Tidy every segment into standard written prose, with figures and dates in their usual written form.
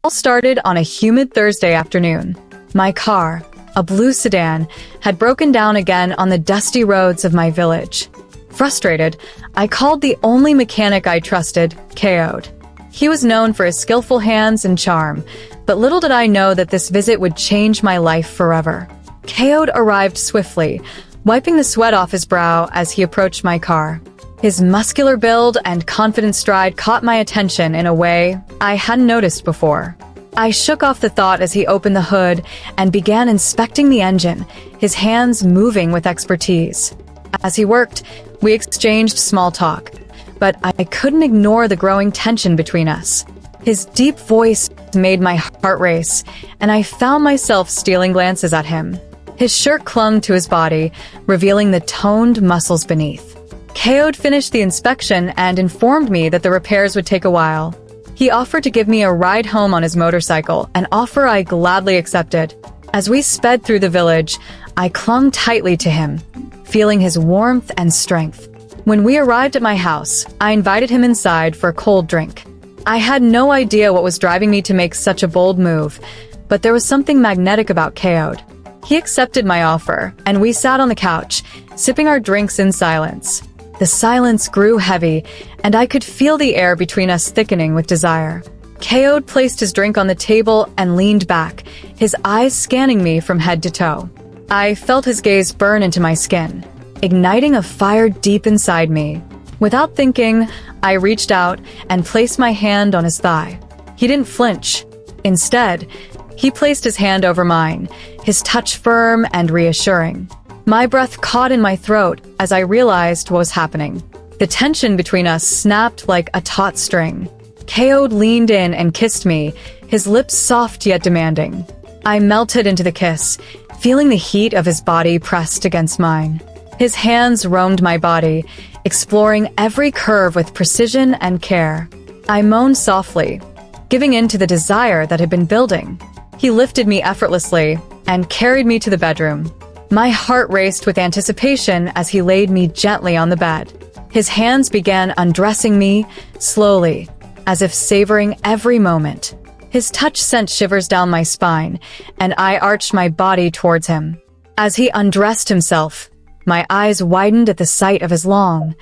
Started on a humid Thursday afternoon. My car, a blue sedan, had broken down again on the dusty roads of my village. Frustrated, I called the only mechanic I trusted, Kaode. He was known for his skillful hands and charm, but little did I know that this visit would change my life forever. Kaode arrived swiftly, wiping the sweat off his brow as he approached my car. His muscular build and confident stride caught my attention in a way I hadn't noticed before. I shook off the thought as he opened the hood and began inspecting the engine, his hands moving with expertise. As he worked, we exchanged small talk, but I couldn't ignore the growing tension between us. His deep voice made my heart race, and I found myself stealing glances at him. His shirt clung to his body, revealing the toned muscles beneath. Kaode finished the inspection and informed me that the repairs would take a while. He offered to give me a ride home on his motorcycle, an offer I gladly accepted. As we sped through the village, I clung tightly to him, feeling his warmth and strength. When we arrived at my house, I invited him inside for a cold drink. I had no idea what was driving me to make such a bold move, but there was something magnetic about Kaode. He accepted my offer, and we sat on the couch, sipping our drinks in silence. The silence grew heavy, and I could feel the air between us thickening with desire. Kaode placed his drink on the table and leaned back, his eyes scanning me from head to toe. I felt his gaze burn into my skin, igniting a fire deep inside me. Without thinking, I reached out and placed my hand on his thigh. He didn't flinch. Instead, he placed his hand over mine, his touch firm and reassuring. My breath caught in my throat as I realized what was happening. The tension between us snapped like a taut string. Kaode leaned in and kissed me, his lips soft yet demanding. I melted into the kiss, feeling the heat of his body pressed against mine. His hands roamed my body, exploring every curve with precision and care. I moaned softly, giving in to the desire that had been building. He lifted me effortlessly and carried me to the bedroom. My heart raced with anticipation as he laid me gently on the bed. His hands began undressing me, slowly, as if savoring every moment. His touch sent shivers down my spine, and I arched my body towards him. As he undressed himself, my eyes widened at the sight of his long,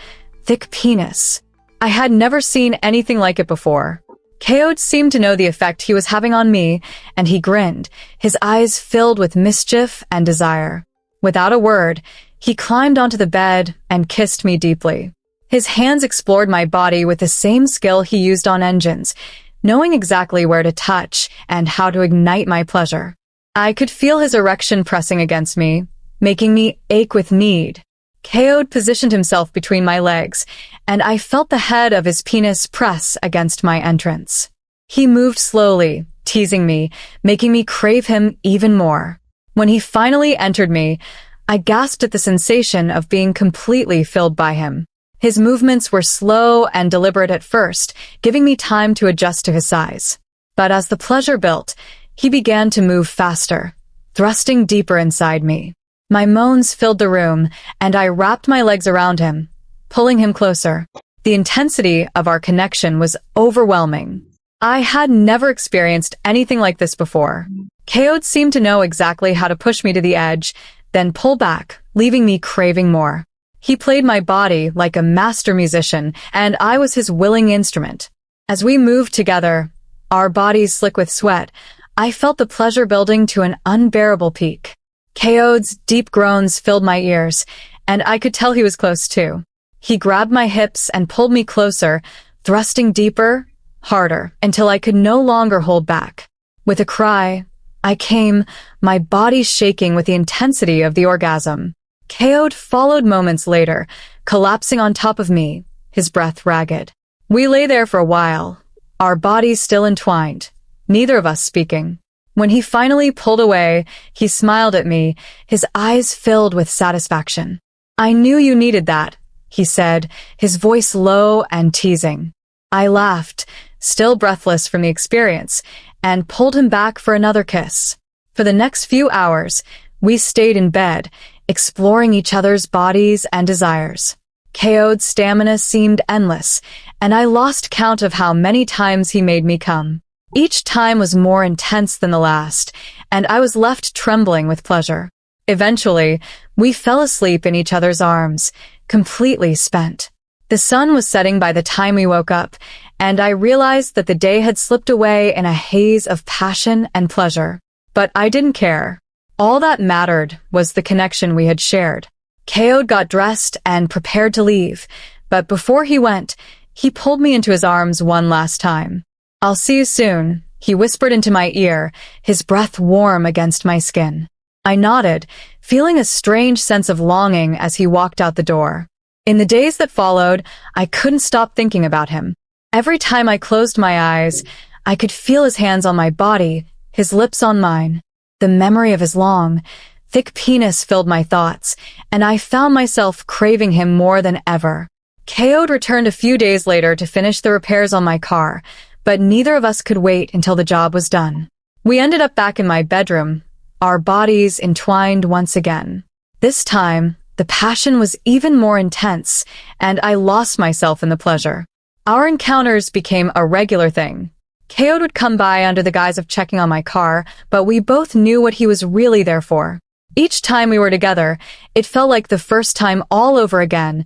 thick penis. I had never seen anything like it before. Kaode seemed to know the effect he was having on me, and he grinned, his eyes filled with mischief and desire. Without a word, he climbed onto the bed and kissed me deeply. His hands explored my body with the same skill he used on engines, knowing exactly where to touch and how to ignite my pleasure. I could feel his erection pressing against me, making me ache with need. Kaode positioned himself between my legs, and I felt the head of his penis press against my entrance. He moved slowly, teasing me, making me crave him even more. When he finally entered me, I gasped at the sensation of being completely filled by him. His movements were slow and deliberate at first, giving me time to adjust to his size. But as the pleasure built, he began to move faster, thrusting deeper inside me. My moans filled the room, and I wrapped my legs around him, pulling him closer. The intensity of our connection was overwhelming. I had never experienced anything like this before. Kaode seemed to know exactly how to push me to the edge, then pull back, leaving me craving more. He played my body like a master musician, and I was his willing instrument. As we moved together, our bodies slick with sweat, I felt the pleasure building to an unbearable peak. Kaode's deep groans filled my ears, and I could tell he was close too. He grabbed my hips and pulled me closer, thrusting deeper, harder, until I could no longer hold back. With a cry, I came, my body shaking with the intensity of the orgasm. Kaode followed moments later, collapsing on top of me, his breath ragged. We lay there for a while, our bodies still entwined, neither of us speaking. When he finally pulled away, he smiled at me, his eyes filled with satisfaction. "I knew you needed that," he said, his voice low and teasing. I laughed, still breathless from the experience, and pulled him back for another kiss. For the next few hours, we stayed in bed, exploring each other's bodies and desires. Kaode's stamina seemed endless, and I lost count of how many times he made me come. Each time was more intense than the last, and I was left trembling with pleasure. Eventually, we fell asleep in each other's arms, completely spent. The sun was setting by the time we woke up, and I realized that the day had slipped away in a haze of passion and pleasure. But I didn't care. All that mattered was the connection we had shared. Keod got dressed and prepared to leave, but before he went, he pulled me into his arms one last time. "I'll see you soon," he whispered into my ear, his breath warm against my skin. I nodded, feeling a strange sense of longing as he walked out the door. In the days that followed, I couldn't stop thinking about him. Every time I closed my eyes, I could feel his hands on my body, his lips on mine. The memory of his long, thick penis filled my thoughts, and I found myself craving him more than ever. Keod returned a few days later to finish the repairs on my car, but neither of us could wait until the job was done. We ended up back in my bedroom, our bodies entwined once again. This time, the passion was even more intense, and I lost myself in the pleasure. Our encounters became a regular thing. Keod would come by under the guise of checking on my car, but we both knew what he was really there for. Each time we were together, it felt like the first time all over again,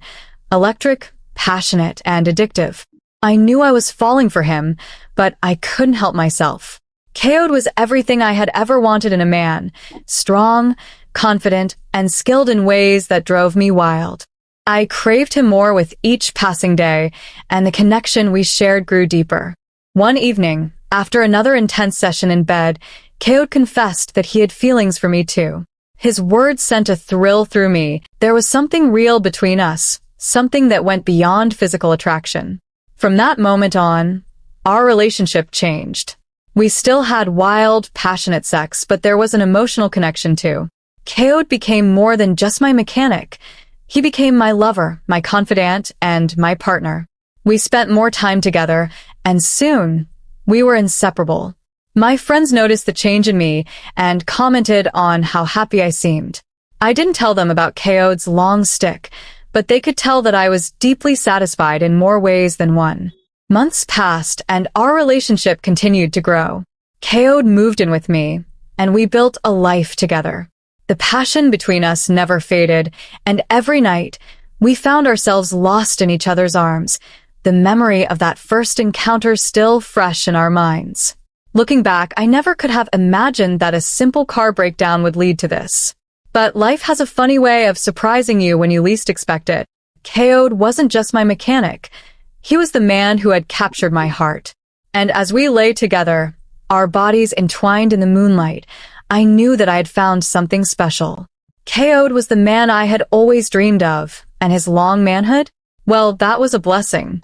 electric, passionate, and addictive. I knew I was falling for him, but I couldn't help myself. Keod was everything I had ever wanted in a man, strong, confident, and skilled in ways that drove me wild. I craved him more with each passing day, and the connection we shared grew deeper. One evening, after another intense session in bed, Keod confessed that he had feelings for me too. His words sent a thrill through me. There was something real between us, something that went beyond physical attraction. From that moment on, our relationship changed. We still had wild, passionate sex, but there was an emotional connection too. Keod became more than just my mechanic. He became my lover, my confidant, and my partner. We spent more time together, and soon, we were inseparable. My friends noticed the change in me and commented on how happy I seemed. I didn't tell them about Keod's long stick, but they could tell that I was deeply satisfied in more ways than one. Months passed, and our relationship continued to grow. Keod moved in with me, and we built a life together. The passion between us never faded, and every night, we found ourselves lost in each other's arms, the memory of that first encounter still fresh in our minds. Looking back, I never could have imagined that a simple car breakdown would lead to this. But life has a funny way of surprising you when you least expect it. Keod wasn't just my mechanic. He was the man who had captured my heart. And as we lay together, our bodies entwined in the moonlight, I knew that I had found something special. Keod was the man I had always dreamed of, and his long manhood? Well, that was a blessing.